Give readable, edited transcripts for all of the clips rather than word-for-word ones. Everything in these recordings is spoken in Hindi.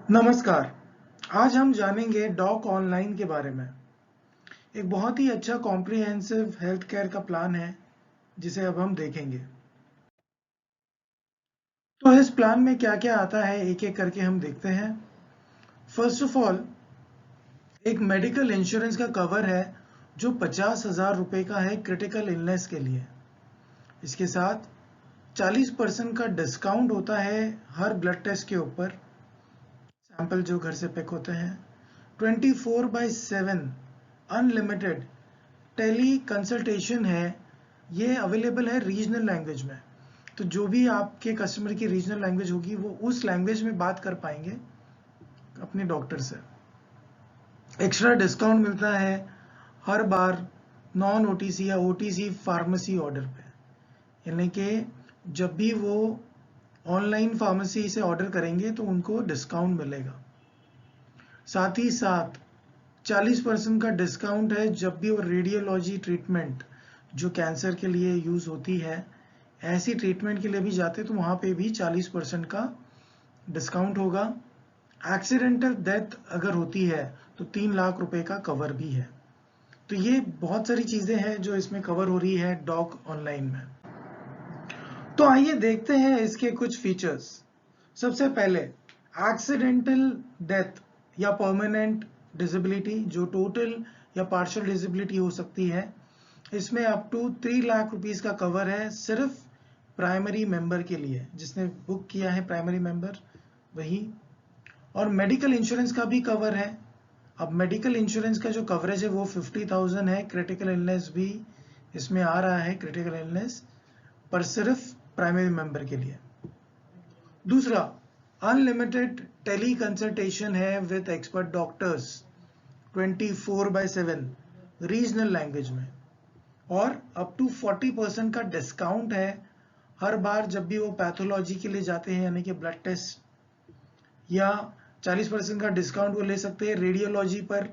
नमस्कार। आज हम जानेंगे डॉक ऑनलाइन के बारे में। एक बहुत ही अच्छा कॉम्प्रिहेंसिव हेल्थ केयर का प्लान है जिसे अब हम देखेंगे। तो इस प्लान में क्या क्या आता है एक एक करके हम देखते हैं। फर्स्ट ऑफ ऑल, एक मेडिकल इंश्योरेंस का कवर है जो 50,000 रुपए का है क्रिटिकल इलनेस के लिए। इसके साथ 40% का डिस्काउंट होता है हर ब्लड टेस्ट के ऊपर, सैंपल जो घर से पिक होते हैं। 24/7 अनलिमिटेड टेली कंसल्टेशन है। ये अवेलेबल है रीजनल लैंग्वेज में, तो जो भी आपके कस्टमर की रीजनल लैंग्वेज होगी वो उस लैंग्वेज में बात कर पाएंगे अपने डॉक्टर से। एक्स्ट्रा डिस्काउंट मिलता है हर बार नॉन ओटीसी या ओटीसी फार्मेसी ऑर्डर पे, यानी कि जब भी वो ऑनलाइन फार्मेसी से ऑर्डर करेंगे तो उनको डिस्काउंट मिलेगा। साथ ही साथ 40% का डिस्काउंट है जब भी वो रेडियोलॉजी ट्रीटमेंट जो कैंसर के लिए यूज होती है, ऐसी ट्रीटमेंट के लिए भी जाते तो वहां पे भी 40% का डिस्काउंट होगा। एक्सीडेंटल डेथ अगर होती है तो 3 लाख रुपए का कवर भी है। तो ये बहुत सारी चीजें हैं जो इसमें कवर हो रही है डॉक ऑनलाइन में। तो आइए देखते हैं इसके कुछ फीचर्स। सबसे पहले, एक्सीडेंटल डेथ या परमानेंट डिसेबिलिटी जो टोटल या पार्शियल डिसेबिलिटी हो सकती है, इसमें अप टू 3 लाख रुपीस का कवर है सिर्फ प्राइमरी मेंबर के लिए, जिसने बुक किया है प्राइमरी मेंबर वही। और मेडिकल इंश्योरेंस का भी कवर है। अब मेडिकल इंश्योरेंस का जो कवरेज है वो 50,000 है। क्रिटिकल इलनेस भी इसमें आ रहा है, क्रिटिकल इलनेस पर सिर्फ प्राइमरी मेंबर के लिए। दूसरा, अनलिमिटेड टेली कंसल्टेशन है with expert doctors 24/7 regional language में। और अप टू 40% का डिस्काउंट है हर बार जब भी वो पैथोलॉजी के लिए जाते हैं, यानी कि ब्लड टेस्ट, या 40% का डिस्काउंट वो ले सकते हैं रेडियोलॉजी पर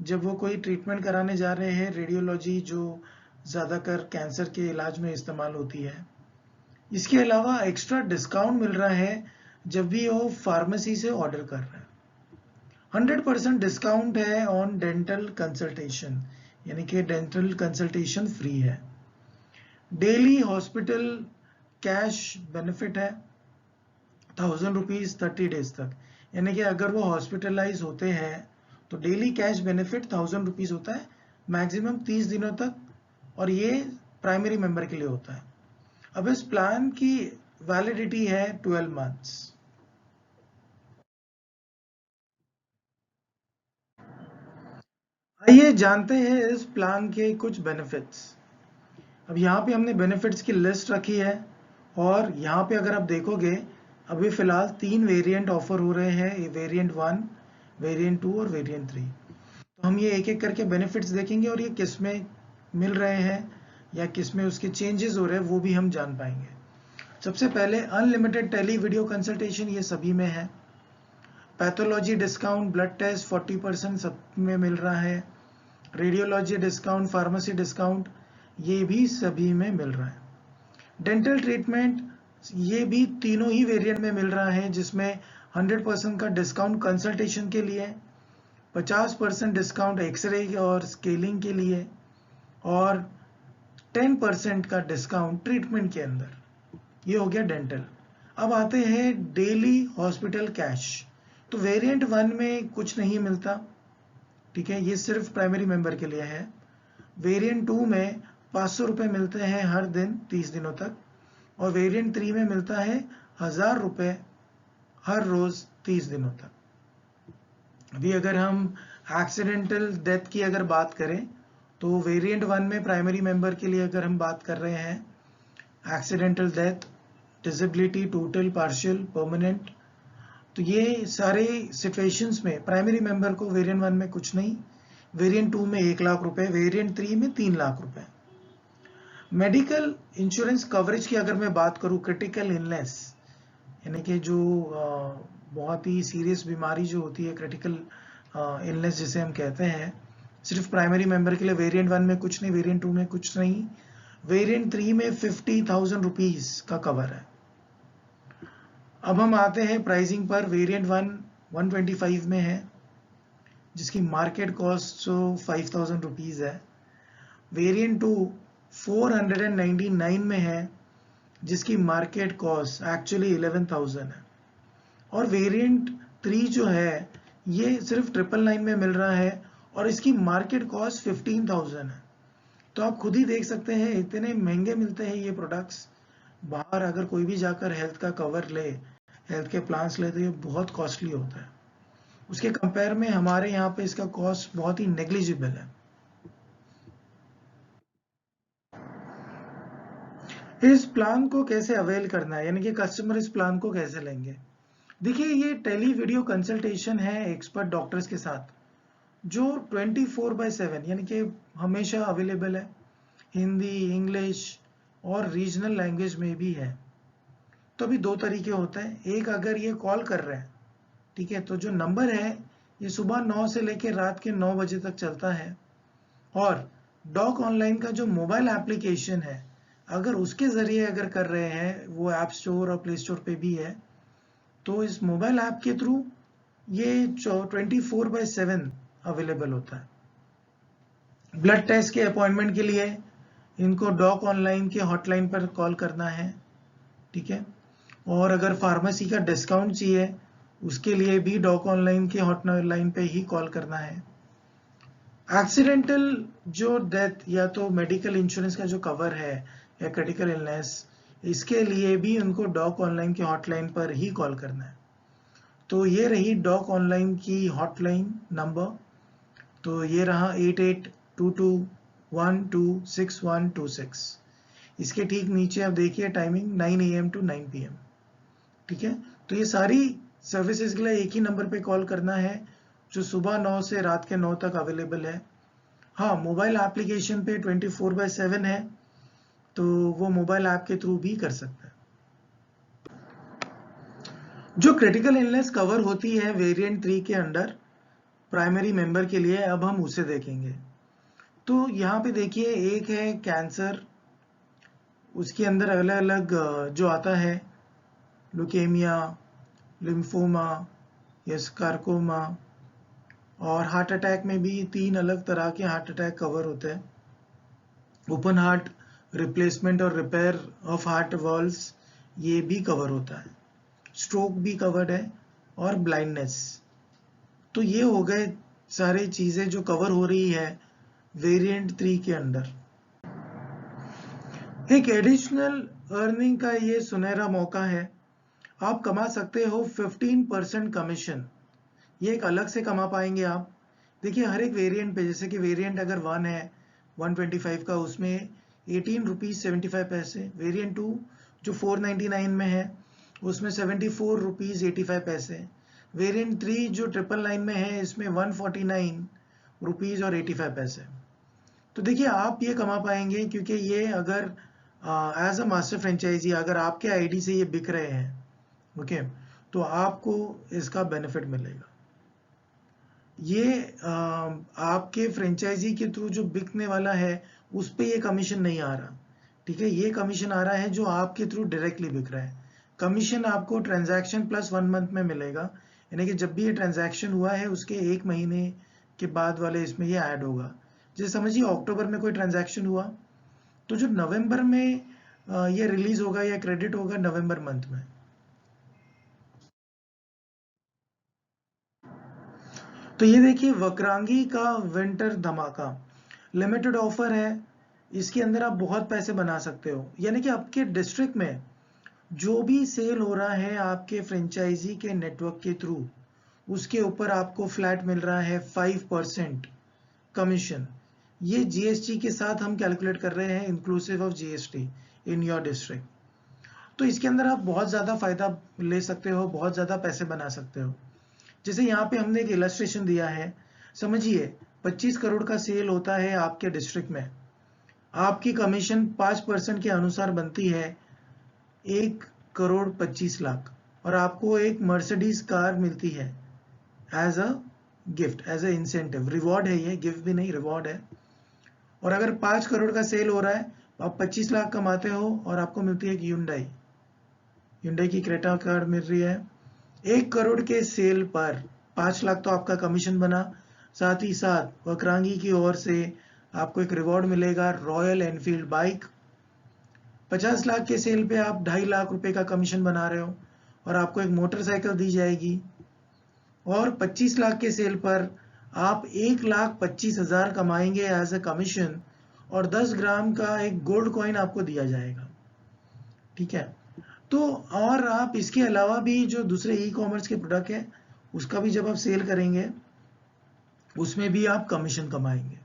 जब वो कोई ट्रीटमेंट कराने जा रहे हैं, रेडियोलॉजी जो ज़्यादातर कैंसर के इलाज में इस्तेमाल होती है। इसके अलावा एक्स्ट्रा डिस्काउंट मिल रहा है जब भी वो फार्मेसी से ऑर्डर कर रहे हैं। 100% डिस्काउंट है ऑन डेंटल कंसल्टेशन, यानी कि डेंटल कंसल्टेशन फ्री है। डेली हॉस्पिटल कैश बेनिफिट है 1,000 रुपीज 30 डेज तक, यानी कि अगर वो हॉस्पिटलाइज होते हैं तो डेली कैश बेनिफिट 1,000 रुपीज होता है, मैक्सिमम 30 दिनों तक, और ये प्राइमरी मेंबर के लिए होता है। अब इस प्लान की वैलिडिटी है 12 मंथ्स। आइए जानते हैं इस प्लान के कुछ बेनिफिट्स। अब यहाँ पे हमने बेनिफिट्स की लिस्ट रखी है, और यहाँ पे अगर आप देखोगे अभी फिलहाल 3 वेरिएंट ऑफर हो रहे हैं, वेरिएंट 1, वेरिएंट 2 और वेरिएंट 3। तो हम ये एक एक करके बेनिफिट्स देखेंगे और ये किस में मिल रहे हैं या किस में उसके चेंजेस हो रहे हैं वो भी हम जान पाएंगे। सबसे पहले अनलिमिटेड टेली वीडियो कंसल्टेशन, ये सभी में है। पैथोलॉजी डिस्काउंट, ब्लड टेस्ट 40% सब में मिल रहा है। रेडियोलॉजी डिस्काउंट, फार्मेसी डिस्काउंट, ये भी सभी में मिल रहा है। डेंटल ट्रीटमेंट, ये भी तीनों ही वेरिएंट में मिल रहा है, जिसमें 100% का डिस्काउंट कंसल्टेशन के लिए, 50% डिस्काउंट एक्सरे और स्केलिंग के लिए, और 10% का डिस्काउंट ट्रीटमेंट के अंदर। ये हो गया डेंटल। अब आते हैं डेली हॉस्पिटल कैश। तो वेरिएंट 1 में कुछ नहीं मिलता, ठीक है, ये सिर्फ प्राइमरी मेंबर के लिए है। वेरिएंट 2 में 500 रुपये मिलते हैं हर दिन 30 दिनों तक, और वेरिएंट 3 में मिलता है 1,000 रुपये हर रोज 30 दिनों तक। अभी अगर हम एक्सीडेंटल डेथ की अगर बात करें तो वेरिएंट 1 में प्राइमरी मेंबर के लिए अगर हम बात कर रहे हैं, accidental death, disability, total, partial, permanent, तो ये सारे सिचुएशंस में प्राइमरी मेंबर को वेरिएंट 1 में कुछ नहीं, वेरिएंट 2 में 1 लाख रुपए, वेरिएंट 3 में 3 लाख रुपए। मेडिकल इंश्योरेंस कवरेज की अगर मैं बात करूं, क्रिटिकल इलनेस, यानी कि जो बहुत ही सीरियस बीमारी जो होती है, क्रिटिकल इलनेस जिसे हम कहते हैं, सिर्फ प्राइमरी मेंबर के लिए वेरिएंट 1 में कुछ नहीं, वेरिएंट 2 में कुछ नहीं, वेरिएंट 3 में 50,000 रुपीज का कवर है। अब हम आते हैं प्राइसिंग पर। वेरिएंट 1 125 में है, जिसकी मार्केट कॉस्ट 5000 रुपीज़ है। वेरिएंट 2 499 में है, जिसकी मार्केट कॉस्ट एक्चुअली 11000 है। और वेरिएंट 3 जो है ये सिर्फ 999 में मिल रहा है और इसकी मार्केट कॉस्ट 15000 है। तो आप खुद ही देख सकते हैं इतने महंगे मिलते हैं ये प्रोडक्ट्स। बाहर अगर कोई भी जाकर हेल्थ का कवर ले, हेल्थ के प्लान्स ले, तो ये बहुत कॉस्टली होता है। उसके कंपेयर में हमारे यहाँ पे इसका कॉस्ट बहुत ही नेग्लिजिबल है। इस प्लान को कैसे अवेल करना है, यानी कि कस्टमर इस प्लान को कैसे लेंगे। देखिए, ये टेली वीडियो कंसल्टेशन है एक्सपर्ट डॉक्टर्स के साथ, जो 24/7 यानी कि हमेशा अवेलेबल है। हिंदी, इंग्लिश और रीजनल लैंग्वेज में भी है। तो अभी दो तरीके होते हैं। एक, अगर ये कॉल कर रहे हैं, ठीक है, तो जो नंबर है ये सुबह 9 से लेकर रात के 9 बजे तक चलता है। और डॉक ऑनलाइन का जो मोबाइल एप्लीकेशन है, अगर उसके जरिए अगर कर रहे हैं, वो ऐप स्टोर और प्ले स्टोर पे भी है, तो इस मोबाइल ऐप के थ्रू ये 24/7 अवेलेबल होता है। ब्लड टेस्ट के अपॉइंटमेंट के लिए इनको डॉक ऑनलाइन के हॉटलाइन पर कॉल करना है, ठीक है। और अगर फार्मेसी का डिस्काउंट चाहिए, उसके लिए भी डॉक ऑनलाइन के हॉटलाइन पे ही कॉल करना है। एक्सीडेंटल जो डेथ या तो मेडिकल इंश्योरेंस का जो कवर है या क्रिटिकल इलनेस, इसके लिए भी उनको डॉक ऑनलाइन के हॉटलाइन पर ही कॉल करना है। तो ये रही डॉक ऑनलाइन की हॉटलाइन नंबर। तो ये रहा 8822126126। इसके ठीक नीचे आप देखिए टाइमिंग 9 AM to 9 PM, ठीक है। तो ये सारी सर्विसेज के लिए एक ही नंबर पे कॉल करना है, जो सुबह 9 से रात के 9 तक अवेलेबल है। हाँ, मोबाइल एप्लीकेशन पे 24/7 है, तो वो मोबाइल ऐप के थ्रू भी कर सकता है। जो क्रिटिकल इलनेस कवर होती है वेरिएंट 3 के अंडर प्राइमरी मेंबर के लिए, अब हम उसे देखेंगे। तो यहाँ पे देखिए, एक है कैंसर, उसके अंदर अलग अलग जो आता है, ल्यूकेमिया, लिम्फोमा या स्कारकोमा। और हार्ट अटैक में भी 3 अलग तरह के हार्ट अटैक कवर होते हैं। ओपन हार्ट रिप्लेसमेंट और रिपेयर ऑफ हार्ट वॉल्व्स, ये भी कवर होता है। स्ट्रोक भी कवर्ड है और ब्लाइंडनेस। तो ये हो गए सारी चीजें जो कवर हो रही है वेरिएंट 3 के अंदर। एक एडिशनल अर्निंग का ये सुनहरा मौका है। आप कमा सकते हो 15% कमीशन। ये एक अलग से कमा पाएंगे आप। देखिए, हर एक वेरिएंट पे, जैसे कि वेरिएंट अगर 1 है 125 का, उसमें 18 रुपीज 75 पैसे। वेरिएंट 2 जो 499 में है, उसमें 74 रुपीज 85 पैसे। वेरिएंट 3 जो 999 में है, इसमें 149 रुपीज और 85 पैसे। तो देखिए, आप ये कमा पाएंगे, क्योंकि ये अगर एज अ मास्टर फ्रेंचाइजी अगर आपके आईडी से ये बिक रहे हैं, ओके, तो आपको इसका बेनिफिट मिलेगा। ये आपके फ्रेंचाइजी के थ्रू जो बिकने वाला है, उस पे ये कमीशन नहीं आ रहा, ठीक है। ये कमीशन आ रहा है जो आपके थ्रू डायरेक्टली बिक रहा है। कमीशन आपको ट्रांजैक्शन प्लस 1 मंथ में मिलेगा, यानी कि जब भी ये ट्रांजैक्शन हुआ है उसके 1 महीने के बाद वाले इसमें ये ऐड होगा। जैसे समझिए अक्टूबर में कोई ट्रांजैक्शन हुआ, तो जो नवंबर में ये रिलीज होगा या क्रेडिट होगा नवंबर मंथ में। तो ये देखिए, वक्रांगी का विंटर धमाका लिमिटेड ऑफर है। इसके अंदर आप बहुत पैसे बना सकते हो, यानी कि आपके डिस्ट्रिक्ट में जो भी सेल हो रहा है आपके फ्रेंचाइजी के नेटवर्क के थ्रू, उसके ऊपर आपको फ्लैट मिल रहा है 5% कमीशन। ये जीएसटी के साथ हम कैलकुलेट कर रहे हैं, inclusive of GST in your district. तो इसके अंदर आप बहुत ज़्यादा फायदा ले सकते हो, बहुत ज़्यादा पैसे बना सकते हो। जैसे यहाँ पे हमने एक इलस्ट्रेशन दिया है। समझिए 25 करोड़ का सेल होता है आपके डिस्ट्रिक्ट में, आपकी कमीशन 5% के अनुसार बनती है 1,25,00,000, और आपको एक मर्सिडीज कार मिलती है as a gift, as a incentive. Reward है ये, गिफ्ट भी नहीं, रिवॉर्ड है। और अगर 5 करोड़ का सेल हो रहा है, आप 25 लाख कमाते हो और आपको मिलती है एक ह्युंडई की क्रेटा कार मिल रही है, 1 करोड़ के सेल पर 5 लाख तो आपका कमीशन बना, साथ ही साथ वक्रांगी की ओर से आपको एक रिवॉर्ड मिलेगा रॉयल एनफील्ड बाइक। 50 लाख के सेल पे आप 2.5 लाख रुपए का कमीशन बना रहे हो और आपको एक मोटरसाइकिल दी जाएगी। और 25 लाख के सेल पर आप 1,25,000 कमाएंगे एज अ कमीशन और 10 ग्राम का एक गोल्ड कॉइन आपको दिया जाएगा। ठीक है, तो और आप इसके अलावा भी जो दूसरे ई कॉमर्स के प्रोडक्ट है उसका भी जब आप सेल करेंगे उसमें भी आप कमीशन कमाएंगे।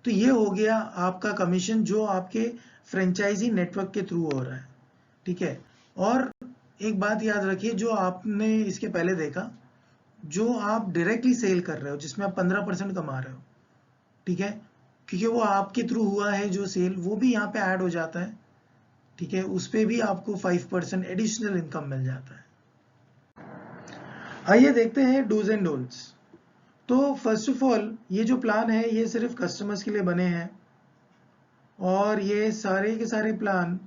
तो ये हो गया आपका कमीशन जो आपके फ्रेंचाइजी नेटवर्क के थ्रू हो रहा है। ठीक है, और एक बात याद रखिए, जो आपने इसके पहले देखा, जो आप डायरेक्टली सेल कर रहे हो जिसमें आप 15% कमा रहे हो, ठीक है, क्योंकि वो आपके थ्रू हुआ है जो सेल, वो भी यहाँ पे ऐड हो जाता है। ठीक है, उस पे भी आपको 5% एडिशनल इनकम मिल जाता है। आइए देखते हैं डूज एंड डोंट्स। तो फर्स्ट ऑफ ऑल ये जो प्लान है ये सिर्फ कस्टमर्स के लिए बने हैं और ये सारे के सारे प्लान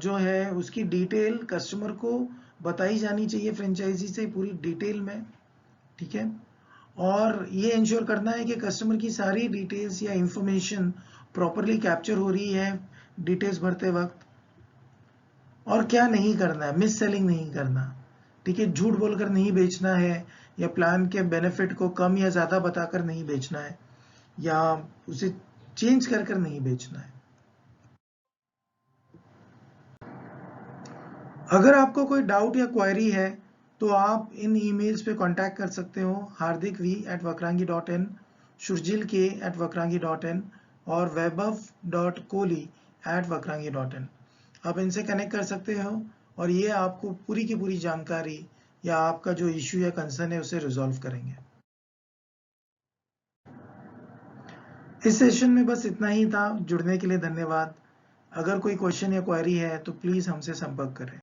जो है उसकी डिटेल कस्टमर को बताई जानी चाहिए फ्रेंचाइजी से पूरी डिटेल में। ठीक है, और ये इंश्योर करना है कि कस्टमर की सारी डिटेल्स या इंफॉर्मेशन प्रॉपरली कैप्चर हो रही है डिटेल्स भरते वक्त। और क्या नहीं करना है, मिस सेलिंग नहीं करना। ठीक है, झूठ बोलकर नहीं बेचना है या प्लान के बेनिफिट को कम या ज़्यादा बताकर नहीं बेचना है या उसे चेंज कर कर नहीं बेचना है। अगर आपको कोई डाउट या क्वेरी है तो आप इन ईमेल्स पे कांटेक्ट कर सकते हो, hardik.v@vakrangi.in, shurjilk@vakrangi.in और vaibhav.kohli@vakrangi.in। आप इनसे कनेक्ट कर सकते हो और ये आपको पूरी की पूरी जानकारी या आपका जो इश्यू या कंसर्न है उसे रिजॉल्व करेंगे। इस सेशन में बस इतना ही था। जुड़ने के लिए धन्यवाद। अगर कोई क्वेश्चन या क्वेरी है तो प्लीज़ हमसे संपर्क करें।